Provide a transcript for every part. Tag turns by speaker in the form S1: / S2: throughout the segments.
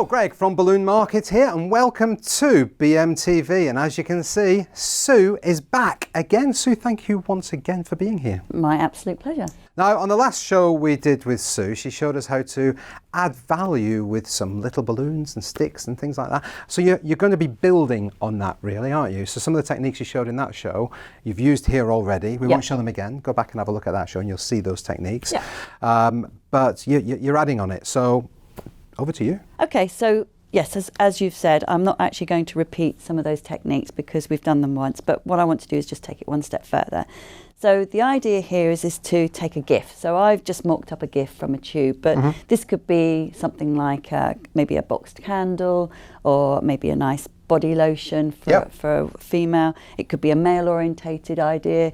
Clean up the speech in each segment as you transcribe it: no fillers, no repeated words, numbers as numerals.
S1: Hello, Greg from Balloon Market here, and welcome to BMTV. And as you can see, Sue is back again. Sue, thank you once again for being here.
S2: My absolute pleasure.
S1: Now, on the last show we did with Sue, she showed us how to add value with some little balloons and sticks and things like that. So you're going to be building on that, really, aren't you? So some of the techniques you showed in that show, you've used here already. We won't show them again. Go back and have a look at that show and you'll see those techniques. But you're adding on it. So over to you.
S2: Okay, so yes, as you've said, I'm not actually going to repeat some of those techniques because we've done them once, but what I want to do is just take it one step further. So the idea here is to take a gift. So I've just mocked up a gift from a tube, but this could be something like maybe a boxed candle or maybe a nice body lotion for a female. It could be a male orientated idea,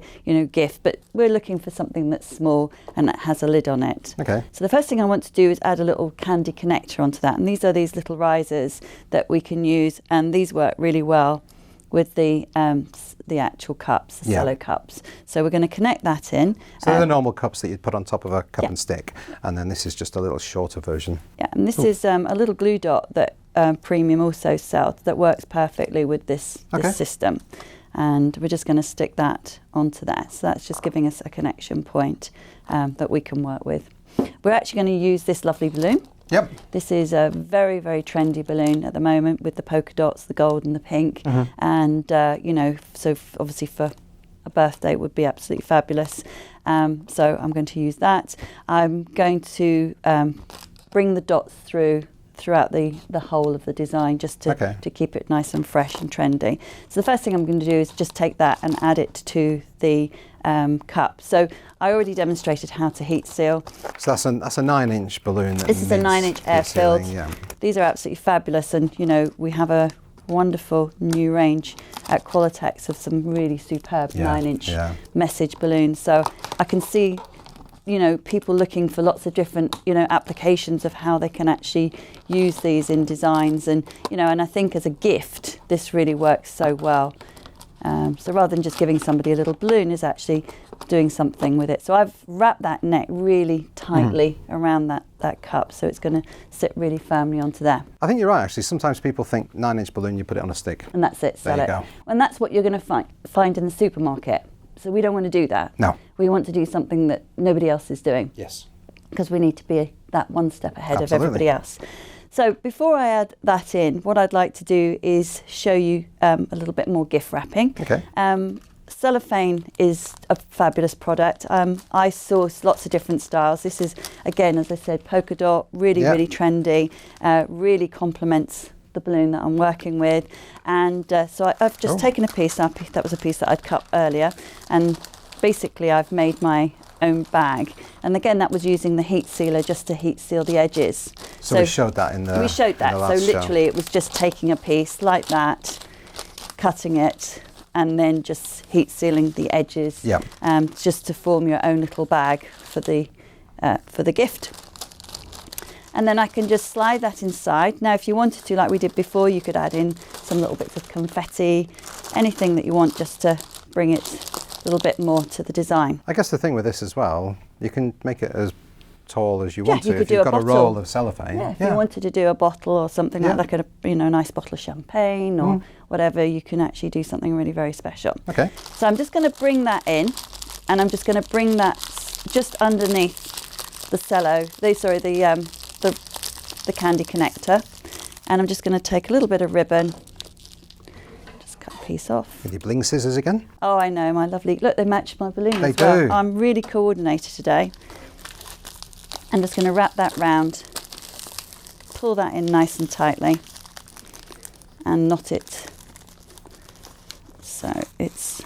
S2: gift, but we're looking for something that's small and that has a lid on it. Okay. So the first thing I want to do is add a little candy connector onto that. And these are these little risers that we can use, and these work really well with the actual cups, the cello cups. So we're going to connect that in.
S1: So they're the normal cups that you'd put on top of a cup and stick, and then this is just a little shorter version.
S2: Yeah, and this is a little glue dot that Premium also sells that works perfectly with this system. And we're just going to stick that onto that. So that's just giving us a connection point that we can work with. We're actually going to use this lovely balloon.
S1: Yep.
S2: This is a very, very trendy balloon at the moment with the polka dots, the gold and the pink. And, so obviously for a birthday it would be absolutely fabulous. So I'm going to use that. I'm going to bring the dots throughout the whole of the design just to keep it nice and fresh and trendy. So the first thing I'm going to do is just take that and add it to the cup. So I already demonstrated how to heat seal.
S1: So that's a 9-inch balloon.
S2: This is a 9-inch air filled. These are absolutely fabulous, and we have a wonderful new range at Qualitex of some really superb 9-inch message balloons. So I can see people looking for lots of different, applications of how they can actually use these in designs. And, and I think as a gift, this really works so well. So rather than just giving somebody a little balloon, is actually doing something with it. So I've wrapped that neck really tightly around that cup, so it's going to sit really firmly onto there.
S1: I think you're right, actually. Sometimes people think 9-inch balloon, you put it on a stick.
S2: And that's it, sell it. There you go. And that's what you're going to find in the supermarket. So we don't want to do that. No. We want to do something that nobody else is doing. Yes. Because we need to be that one step ahead of everybody else. So before I add that in, what I'd like to do is show you a little bit more gift wrapping. Okay. Cellophane is a fabulous product. I source lots of different styles. This is, again, as I said, polka dot, really trendy, really complements the balloon that I'm working with. And so I've just taken a piece, that was a piece that I'd cut earlier, and basically I've made my own bag. And again, that was using the heat sealer just to heat seal the edges.
S1: So we showed that in the
S2: We showed that. So literally it was just taking a piece like that, cutting it, and then just heat sealing the edges, just to form your own little bag for the gift. And then I can just slide that inside. Now, if you wanted to, like we did before, you could add in some little bits of confetti, anything that you want just to bring it a little bit more to the design.
S1: I guess the thing with this as well, you can make it as tall as you want to. If you've got a roll of cellophane.
S2: Yeah, if you wanted to do a bottle or something like a nice bottle of champagne or whatever, you can actually do something really very special. Okay. So I'm just going to bring that in, and I'm just going to bring that just underneath the the candy connector, and I'm just going to take a little bit of ribbon, just cut a piece off.
S1: With your bling scissors again?
S2: Oh, I know, my lovely, look, they match my balloon
S1: as
S2: well.
S1: They do.
S2: I'm really coordinated today. I'm just going to wrap that round, pull that in nice and tightly, and knot it so it's,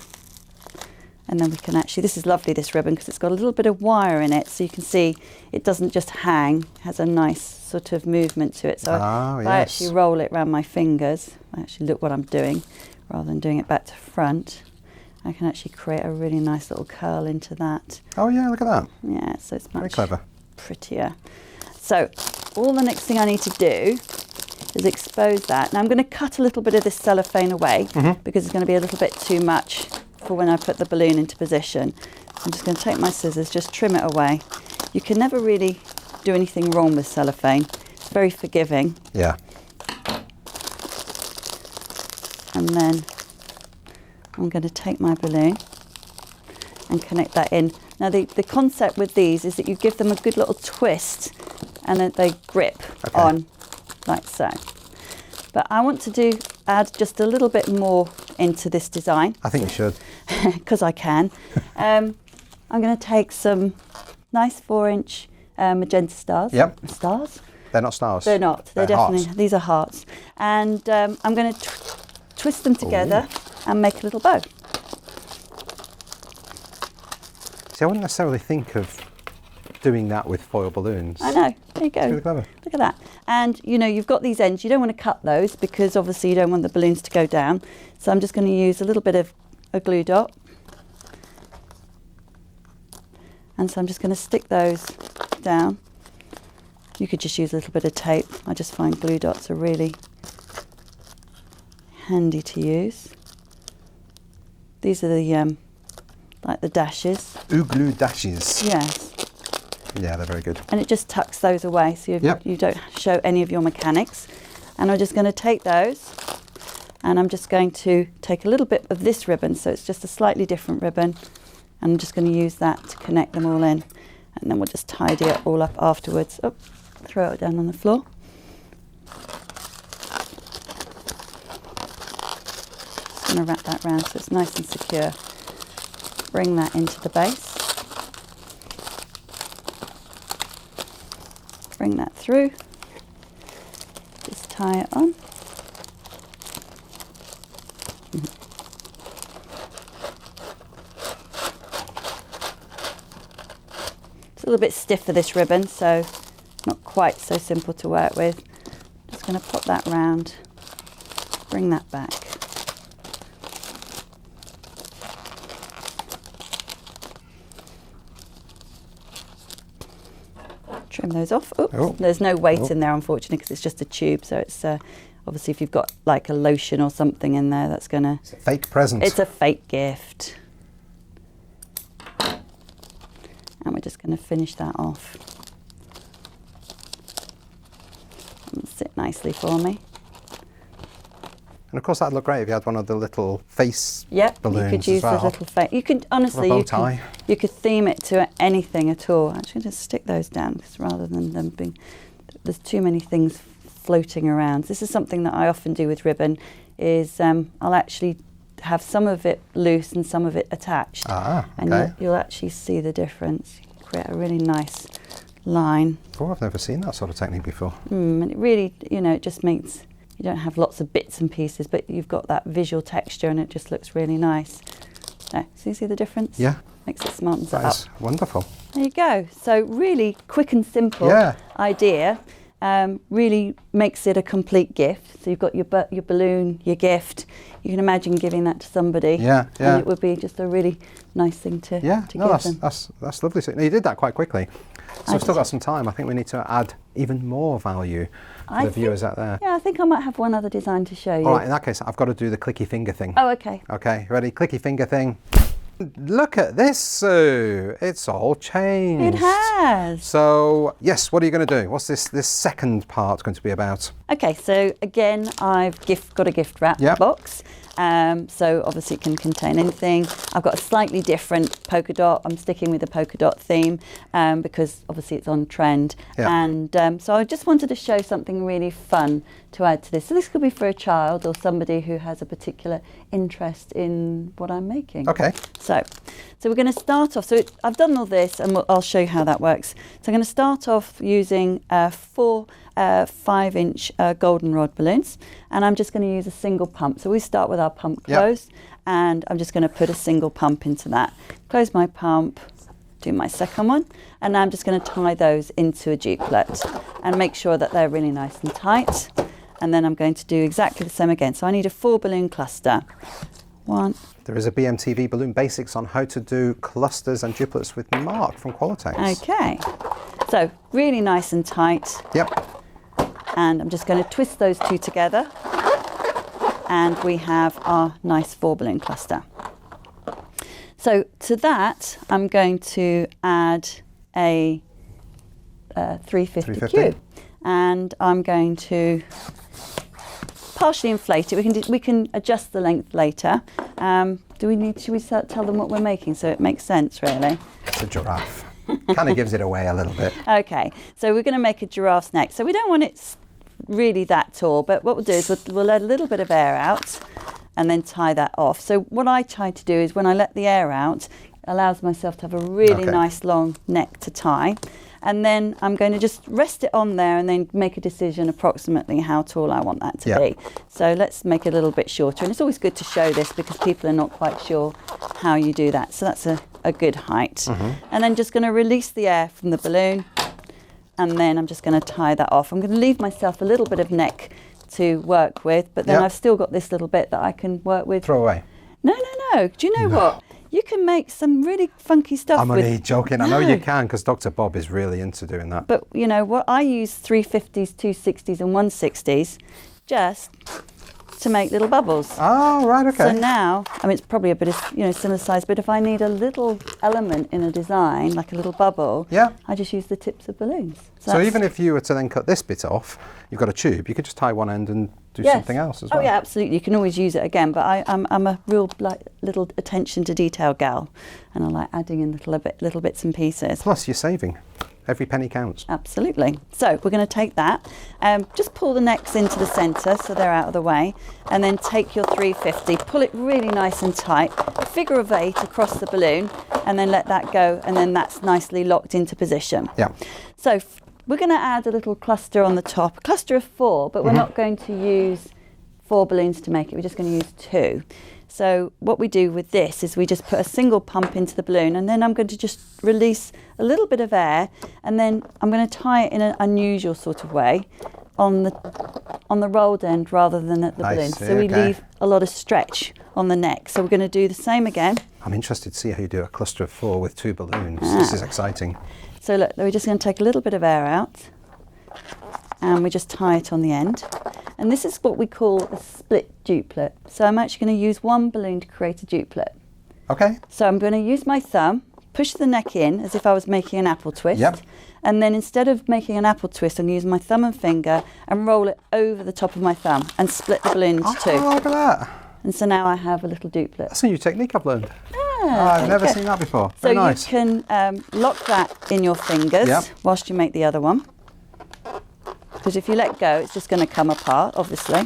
S2: and then we can actually, this is lovely, this ribbon, because it's got a little bit of wire in it, so you can see it doesn't just hang, it has a nice sort of movement to it. So if I actually roll it around my fingers, I actually look what I'm doing, rather than doing it back to front, I can actually create a really nice little curl into that.
S1: Oh yeah, look at that.
S2: Yeah, so it's much
S1: very clever.
S2: Prettier. So all the next thing I need to do is expose that. Now I'm going to cut a little bit of this cellophane away because it's going to be a little bit too much for when I put the balloon into position. I'm just going to take my scissors, just trim it away. You can never really do anything wrong with cellophane. It's very forgiving.
S1: Yeah.
S2: And then I'm going to take my balloon and connect that in. Now the concept with these is that you give them a good little twist and then they grip on like so. But I want to add just a little bit more into this design.
S1: I think you should.
S2: Because I can. I'm going to take some nice 4-inch magenta stars.
S1: Yep.
S2: Stars?
S1: They're not stars.
S2: They're not. They're definitely
S1: hearts.
S2: These are hearts. And I'm going to twist them together and make a little bow.
S1: See, I wouldn't necessarily think of doing that with foil balloons.
S2: I know. There you go.
S1: It's really clever.
S2: Look at that. And you know, you've got these ends. You don't want to cut those because obviously you don't want the balloons to go down. So I'm just going to use a little bit of a glue dot. And so I'm just going to stick those down. You could just use a little bit of tape. I just find glue dots are really handy to use. These are the like the dashes.
S1: Glue dashes.
S2: Yes.
S1: Yeah, they're very good.
S2: And it just tucks those away so you don't show any of your mechanics. And I'm just going to take those and I'm just going to take a little bit of this ribbon, so it's just a slightly different ribbon, and I'm just going to use that to connect them all in, and then we'll just tidy it all up afterwards. Oh, throw it down on the floor. Just going to wrap that round so it's nice and secure. Bring that into the base. Bring that through. Just tie it on. It's a little bit stiff for this ribbon, so not quite so simple to work with. Just going to pop that round, bring that back. Trim those off. Oops. There's no weight in there, unfortunately, because it's just a tube. So it's obviously if you've got like a lotion or something in there, that's gonna.
S1: It's a fake present.
S2: It's a fake gift. And we're just going to finish that off. It'll sit nicely for me.
S1: And of course, that'd look great if you had one of the little face balloons.
S2: You could use the little face. You could honestly, you could theme it to anything at all. I'm actually just stick those down because rather than them being, there's too many things floating around. This is something that I often do with ribbon. Is I'll actually have some of it loose and some of it attached, and you'll actually see the difference. You can create a really nice line.
S1: Oh, I've never seen that sort of technique before.
S2: And it really, it just makes. You don't have lots of bits and pieces, but you've got that visual texture and it just looks really nice. So you see the difference?
S1: Yeah.
S2: Makes it smartens it up.
S1: That is wonderful.
S2: There you go. So really quick and simple idea. Really makes it a complete gift. So you've got your balloon, your gift. You can imagine giving that to somebody.
S1: Yeah.
S2: And it would be just a really nice thing to give them.
S1: That's lovely. So you did that quite quickly. So we've still got some time. I think we need to add even more value for the viewers out there.
S2: Yeah, I think I might have one other design to show you.
S1: All right, in that case, I've got to do the clicky finger thing.
S2: Oh, okay.
S1: Okay, ready? Clicky finger thing. Look at this, Sue. It's all changed.
S2: It has.
S1: So, yes, what are you going to do? What's this second part going to be about?
S2: Okay, so again, I've got a gift wrap box. So obviously it can contain anything. I've got a slightly different polka dot. I'm sticking with the polka dot theme because obviously it's on trend. And so I just wanted to show something really fun to add to this. So this could be for a child or somebody who has a particular interest in what I'm making.
S1: Okay.
S2: So we're going to start off. So I've done all this and I'll show you how that works. So I'm going to start off using 4 5-inch goldenrod balloons, and I'm just going to use a single pump. So we start with our pump closed, and I'm just going to put a single pump into that. Close my pump, do my second one, and now I'm just going to tie those into a duplet and make sure that they're really nice and tight. And then I'm going to do exactly the same again. So I need a 4 balloon cluster. One.
S1: There is a BMTV Balloon Basics on how to do clusters and duplets with Mark from Qualitex.
S2: Okay. So really nice and tight.
S1: Yep.
S2: And I'm just going to twist those two together, and we have our nice 4 balloon cluster. So to that, I'm going to add a 350 cube, and I'm going to partially inflate it. We can adjust the length later. Should we tell them what we're making so it makes sense, really?
S1: It's a giraffe. Kind of gives it away a little bit.
S2: Okay, so we're going to make a giraffe's neck. So we don't want it really that tall, but what we'll do is we'll let a little bit of air out and then tie that off. So what I try to do is when I let the air out, it allows myself to have a really nice long neck to tie. And then I'm going to just rest it on there and then make a decision approximately how tall I want that to be. So let's make it a little bit shorter. And it's always good to show this because people are not quite sure how you do that. So that's a good height. And then just going to release the air from the balloon. And then I'm just going to tie that off. I'm going to leave myself a little bit of neck to work with, but then I've still got this little bit that I can work with.
S1: Throw away.
S2: No. Do you know what? You can make some really funky stuff.
S1: I'm only joking. I know you can because Dr. Bob is really into doing that.
S2: But you know what? I use 350s, 260s and 160s just to make little bubbles.
S1: Oh, right, okay.
S2: So now, I mean, it's probably a bit of, similar size, but if I need a little element in a design, like a little bubble, I just use the tips of balloons.
S1: So even if you were to then cut this bit off, you've got a tube, you could just tie one end and do something else as well.
S2: Oh yeah, absolutely. You can always use it again, but I'm a real little attention to detail gal, and I like adding in little bits and pieces.
S1: Plus, you're saving. Every penny counts.
S2: Absolutely. So we're going to take that, just pull the necks into the centre so they're out of the way, and then take your 350, pull it really nice and tight, figure of 8 across the balloon, and then let that go, and then that's nicely locked into position.
S1: Yeah.
S2: So we're going to add a little cluster on the top, a cluster of 4, but we're not going to use 4 balloons to make it, we're just going to use 2. So what we do with this is we just put a single pump into the balloon, and then I'm going to just release a little bit of air, and then I'm going to tie it in an unusual sort of way on the rolled end rather than at the balloon. So we leave a lot of stretch on the neck. So we're going to do the same again.
S1: I'm interested to see how you do a cluster of 4 with 2 balloons. This is exciting.
S2: So look, we're just going to take a little bit of air out, and we just tie it on the end. And this is what we call a split duplet. So I'm actually going to use 1 balloon to create a duplet.
S1: Okay.
S2: So I'm going to use my thumb, push the neck in as if I was making an apple twist.
S1: Yep.
S2: And then instead of making an apple twist, I'm going to use my thumb and finger and roll it over the top of my thumb and split the balloon into 2.
S1: Oh, look at that.
S2: And so now I have a little duplet.
S1: That's a new technique I've learned. I've never seen that before.
S2: So
S1: Very nice.
S2: You can lock that in your fingers whilst you make the other one. Because if you let go, it's just going to come apart, obviously.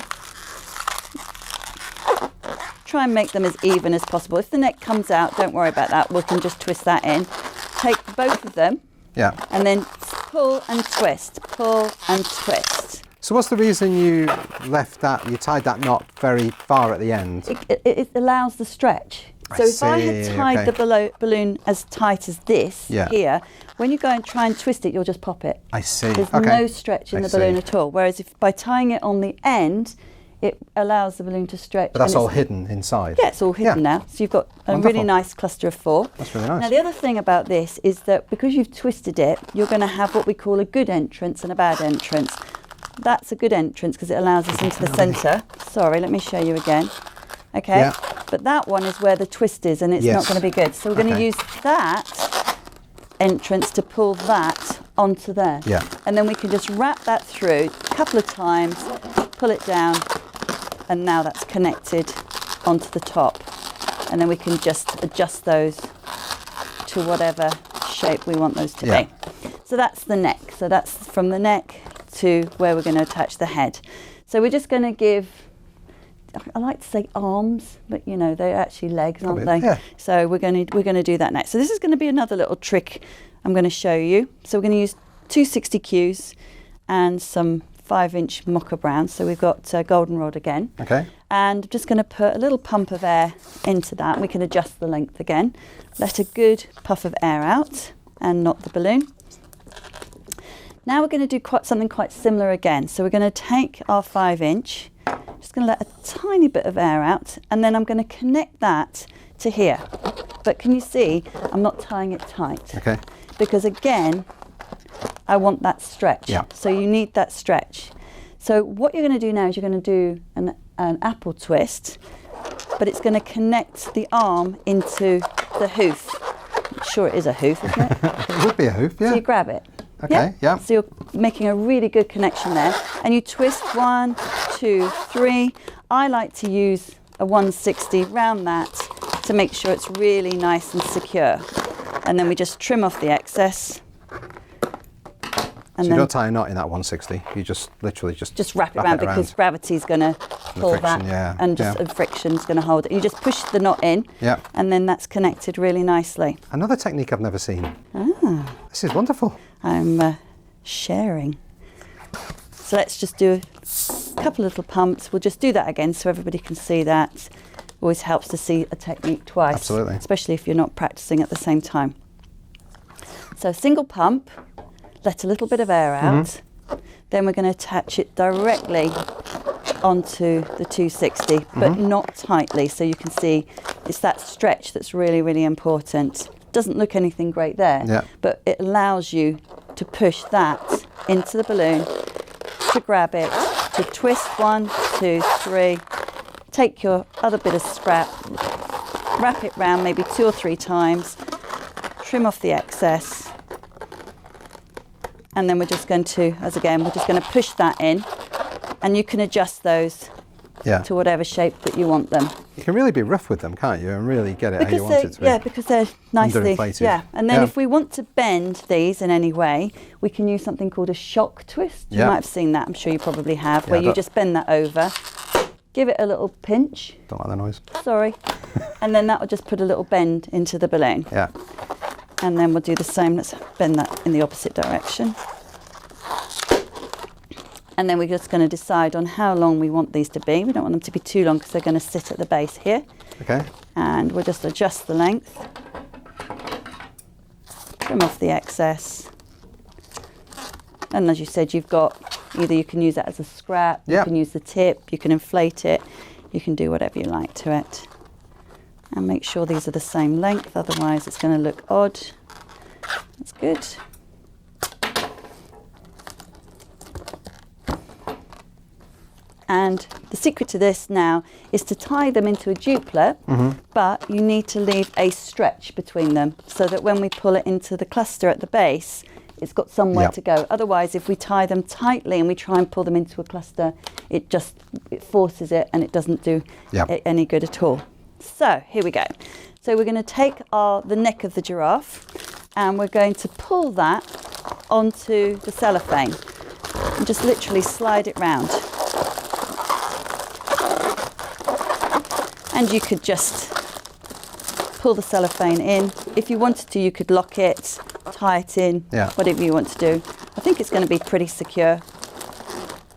S2: Try and make them as even as possible. If the neck comes out, don't worry about that. We can just twist that in. Take both of them. Yeah. And then pull and twist, pull and twist.
S1: So what's the reason you tied that knot very far at the end?
S2: It allows the stretch. So if I had tied the balloon as tight as this here, when you go and try and twist it, you'll just pop it.
S1: I see.
S2: There's no stretch in the balloon at all. Whereas if by tying it on the end, it allows the balloon to stretch.
S1: But that's all hidden inside?
S2: Yeah, it's all hidden now. So you've got a really nice cluster of 4.
S1: That's really nice.
S2: Now the other thing about this is that because you've twisted it, you're going to have what we call a good entrance and a bad entrance. That's a good entrance because it allows us into the centre. Sorry, let me show you again. Okay, but that one is where the twist is, and it's not going to be good. So we're going to use that entrance to pull that onto there. Yeah. And then we can just wrap that through a couple of times, pull it down, and now that's connected onto the top. And then we can just adjust those to whatever shape we want those to be. So that's the neck. So that's from the neck to where we're going to attach the head. So we're just going to give, I like to say arms, but you know they're actually legs, aren't they? Yeah. So we're going to do that next. So this is going to be another little trick I'm going to show you. So we're going to use 260 Qs and some 5-inch mocha brown. So we've got goldenrod again. Okay. And I'm just going to put a little pump of air into that. We can adjust the length again. Let a good puff of air out and knot the balloon. Now we're going to do something quite similar again. So we're going to take our 5-inch. Just going to let a tiny bit of air out, and then I'm going to connect that to here. But can you see I'm not tying it tight? Okay. Because again, I want that stretch. Yeah. So you need that stretch. So what you're going to do now is you're going to do an apple twist, but it's going to connect the arm into the hoof. I'm sure it is a hoof, isn't it?
S1: It would be a hoof, yeah.
S2: So you grab it.
S1: Okay, yeah.
S2: So you're making a really good connection there. And you twist 1, 2, 3. I like to use a 160 round that to make sure it's really nice and secure. And then we just trim off the excess.
S1: And so you don't tie a knot in that 160, you just literally just
S2: wrap it around because gravity's going to pull that, and friction's going to hold it. You just push the knot in, and then that's connected really nicely.
S1: Another technique I've never seen.
S2: Ah.
S1: This is wonderful.
S2: I'm sharing. So let's just do a couple of little pumps. We'll just do that again so everybody can see that. Always helps to see a technique twice.
S1: Absolutely.
S2: Especially if you're not practicing at the same time. So single pump. Let a little bit of air out, then we're going to attach it directly onto the 260, but not tightly, so you can see it's that stretch that's really, really important. Doesn't look anything great there, but it allows you to push that into the balloon, to grab it, to twist 1, 2, 3, take your other bit of scrap, wrap it round maybe 2 or 3 times, trim off the excess. And then we're just going to, we're just going to push that in, and you can adjust those to whatever shape that you want them.
S1: You can really be rough with them, can't you? And really get it how you want it to be.
S2: Yeah, because they're nicely,
S1: underinflated.
S2: And then if we want to bend these in any way, we can use something called a shock twist. You might have seen that, I'm sure you probably have, where you just bend that over, give it a little pinch.
S1: Don't like the noise.
S2: Sorry. And then that will just put a little bend into the balloon.
S1: Yeah.
S2: And then we'll do the same. Let's bend that in the opposite direction. And then we're just going to decide on how long we want these to be. We don't want them to be too long because they're going to sit at the base here.
S1: Okay.
S2: And we'll just adjust the length. Trim off the excess. And as you said, you've got, either you can use that as a scrap, you can use the tip, you can inflate it, you can do whatever you like to it. And make sure these are the same length, otherwise it's going to look odd. That's good. And the secret to this now is to tie them into a duplet, but you need to leave a stretch between them so that when we pull it into the cluster at the base, it's got somewhere to go. Otherwise, if we tie them tightly and we try and pull them into a cluster, it forces it and it doesn't do any good at all. So here we go. So we're going to take the neck of the giraffe and we're going to pull that onto the cellophane and just literally slide it round. And you could just pull the cellophane in. If you wanted to, you could lock it, tie it in, whatever you want to do. I think it's going to be pretty secure.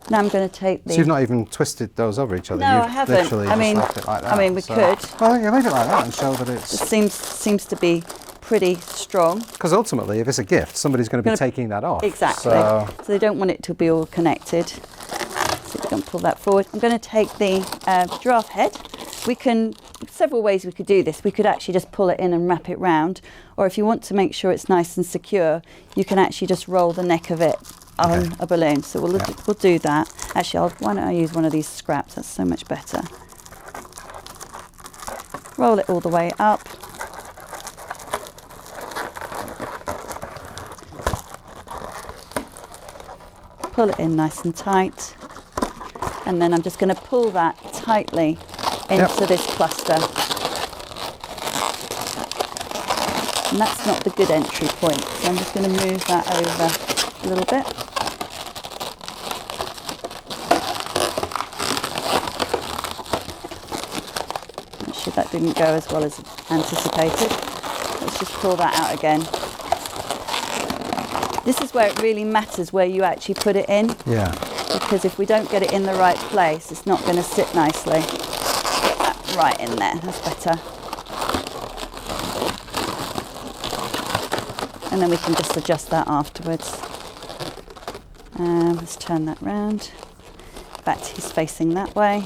S2: Now I'm going to take the...
S1: So you've not even twisted those over each other?
S2: No, I haven't.
S1: Literally just left it like that.
S2: I mean, we could.
S1: Well, you leave it like that and show that it's...
S2: It seems to be pretty strong.
S1: Because ultimately, if it's a gift, somebody's going to be taking that off.
S2: Exactly. So they don't want it to be all connected. So we're going to pull that forward. I'm going to take the giraffe head. We can, several ways we could do this. We could actually just pull it in and wrap it round. Or if you want to make sure it's nice and secure, you can actually just roll the neck of it on a balloon. So we'll do that. Actually, why don't I use one of these scraps? That's so much better. Roll it all the way up. Pull it in nice and tight. And then I'm just going to pull that tightly into this cluster. And that's not the good entry point. So I'm just going to move that over a little bit. Actually, that didn't go as well as anticipated. Let's just pull that out again. This is where it really matters where you actually put it in.
S1: Yeah.
S2: Because if we don't get it in the right place, it's not going to sit nicely. Get that right in there, that's better. And then we can just adjust that afterwards. Let's turn that round. In fact, he's facing that way.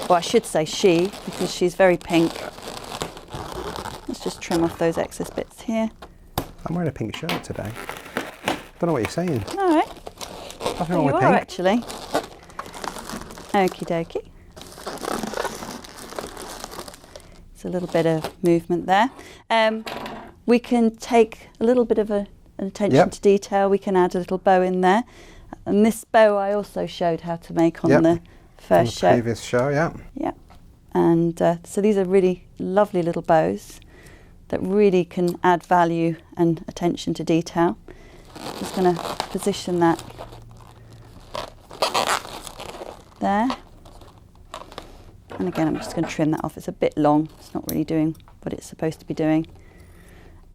S2: Or I should say she, because she's very pink. Let's just trim off those excess bits here.
S1: I'm wearing a pink shirt today. Don't know what you're saying.
S2: All right.
S1: Nothing wrong with pink.
S2: Actually. Okie dokie. It's a little bit of movement there. We can take a little bit of a an attention to detail, we can add a little bow in there. And this bow I also showed how to make on the first show.
S1: Previous show,
S2: Yeah. And so these are really lovely little bows that really can add value and attention to detail. Just going to position that there. And again, I'm just going to trim that off. It's a bit long. It's not really doing what it's supposed to be doing.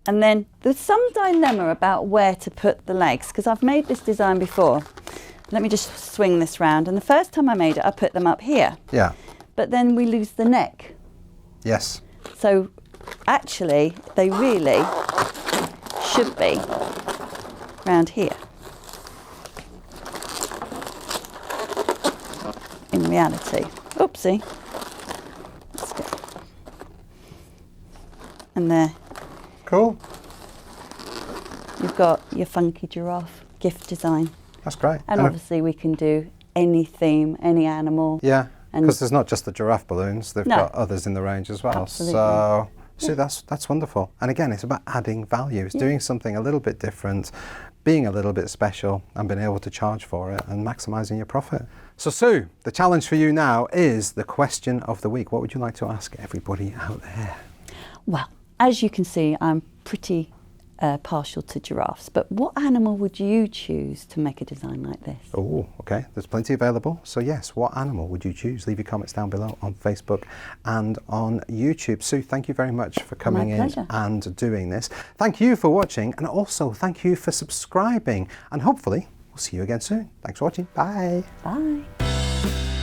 S2: And then there's some dilemma about where to put the legs, because I've made this design before. Let me just swing this round. And the first time I made it, I put them up here.
S1: Yeah.
S2: But then we lose the neck.
S1: Yes.
S2: So actually, they really should be round here. In reality. Oopsie. Let's go. And there.
S1: Cool.
S2: You've got your funky giraffe gift design.
S1: That's great.
S2: And obviously we can do any theme, any animal.
S1: Yeah, because there's not just the giraffe balloons, they've got others in the range as well.
S2: Absolutely.
S1: So that's wonderful. And again, it's about adding value. It's doing something a little bit different, being a little bit special and being able to charge for it and maximising your profit. So Sue, the challenge for you now is the question of the week. What would you like to ask everybody out there?
S2: Well, as you can see, I'm pretty partial to giraffes, but what animal would you choose to make a design like this?
S1: Oh, okay. There's plenty available. So yes, what animal would you choose? Leave your comments down below on Facebook and on YouTube. Sue, thank you very much for coming in and doing this. Thank you for watching, and also thank you for subscribing, and hopefully we'll see you again soon. Thanks for watching. Bye.
S2: Bye.